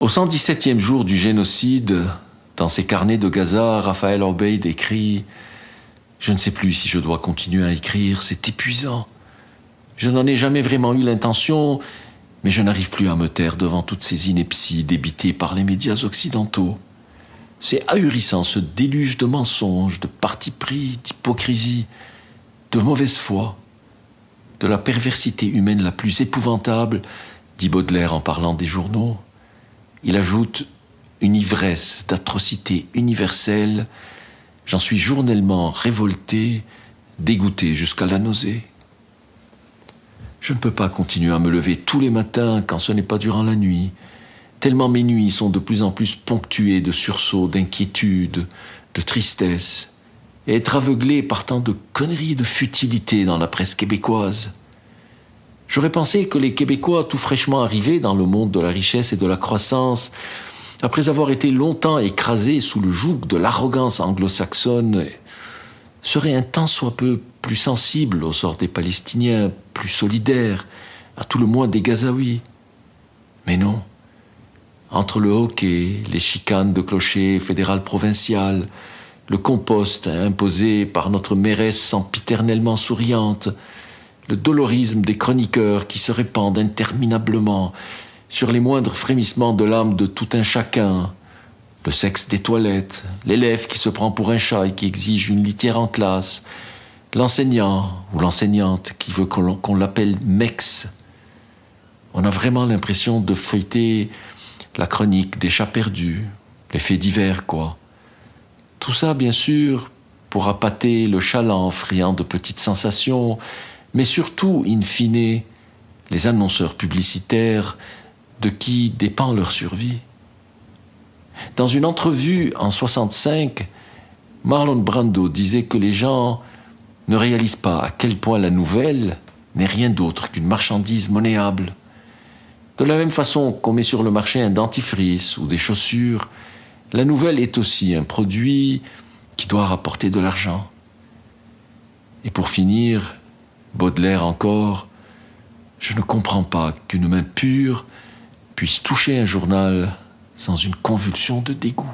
Au 117e jour du génocide, dans ses carnets de Gaza, Raphaël Obeid écrit « Je ne sais plus si je dois continuer à écrire, c'est épuisant. Je n'en ai jamais vraiment eu l'intention, mais je n'arrive plus à me taire devant toutes ces inepties débitées par les médias occidentaux. C'est ahurissant ce déluge de mensonges, de partis pris, d'hypocrisie, de mauvaise foi, de la perversité humaine la plus épouvantable, dit Baudelaire en parlant des journaux. Il ajoute une ivresse d'atrocités universelles. J'en suis journellement révolté, dégoûté jusqu'à la nausée. Je ne peux pas continuer à me lever tous les matins quand ce n'est pas durant la nuit, tellement mes nuits sont de plus en plus ponctuées de sursauts, d'inquiétude, de tristesse, et être aveuglé par tant de conneries et de futilités dans la presse québécoise. J'aurais pensé que les Québécois, tout fraîchement arrivés dans le monde de la richesse et de la croissance, après avoir été longtemps écrasés sous le joug de l'arrogance anglo-saxonne, seraient un tant soit peu plus sensibles au sort des Palestiniens, plus solidaires, à tout le moins des Gazaouis. Mais non. Entre le hockey, les chicanes de clocher fédéral-provincial, le compost imposé par notre mairesse sempiternellement souriante, le dolorisme des chroniqueurs qui se répandent interminablement sur les moindres frémissements de l'âme de tout un chacun, le sexe des toilettes, l'élève qui se prend pour un chat et qui exige une litière en classe, l'enseignant ou l'enseignante qui veut qu'on l'appelle Mex. On a vraiment l'impression de feuilleter la chronique des chats perdus, les faits divers, quoi. Tout ça, bien sûr, pour appâter le chaland friand de petites sensations, mais surtout, in fine, les annonceurs publicitaires de qui dépend leur survie. Dans une entrevue en 1965, Marlon Brando disait que les gens ne réalisent pas à quel point la nouvelle n'est rien d'autre qu'une marchandise monnayable. De la même façon qu'on met sur le marché un dentifrice ou des chaussures, la nouvelle est aussi un produit qui doit rapporter de l'argent. Et pour finir, Baudelaire encore, je ne comprends pas qu'une main pure puisse toucher un journal sans une convulsion de dégoût.